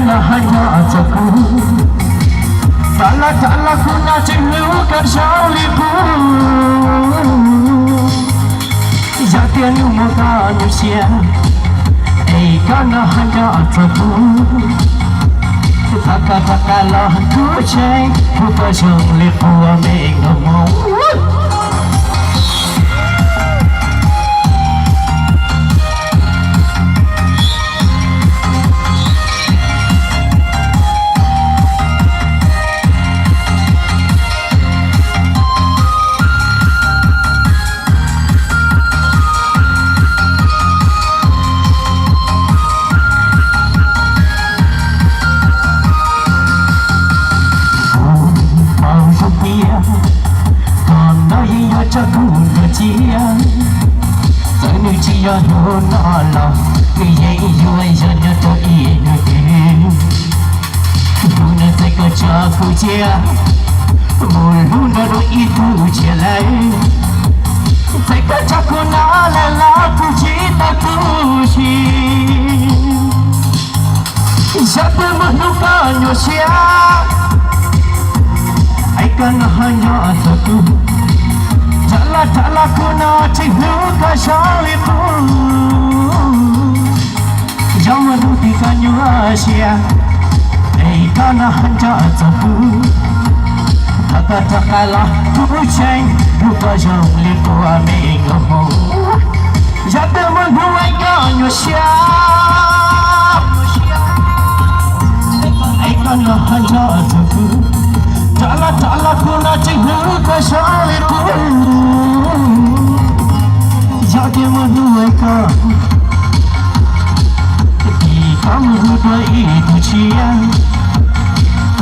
na hanya aku Tala ku na cilukan syaliku Jatian muka manusia karena hanya aku Taka-takalah ku ceng Buka syaliku aming ngomong Chia hôn nó lòng Vì vậy vui cho nhớ tôi ý người tìm Hôn nó thấy có cho phụ chia Mùi hôn nó đôi ý phụ chia lấy Thấy có cho cô nó là phụ chỉ ta phụ chi Giáp tôi một lúc có nhỏ xia Hãy cần hơi nhỏ cho tôi Tala kuna ciluka syaliku Jauh dutika nyuasia karena hanya aku Taka-takalah ku ceng Buka syaliku aming ngomong Jatuh menduai kanyusia karena hanya aku Tala kuna ciluka syaliku Jadi menuai kamu Kamu berdua itu cia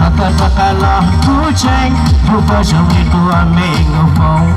Kata-katalah kucing Lupa itu aming ngomong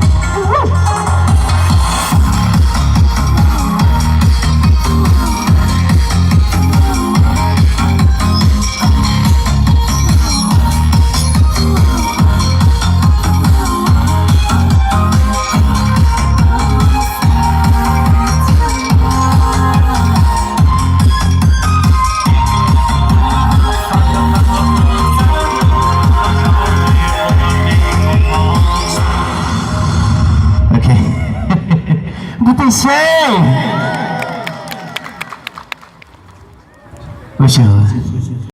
Bây giờ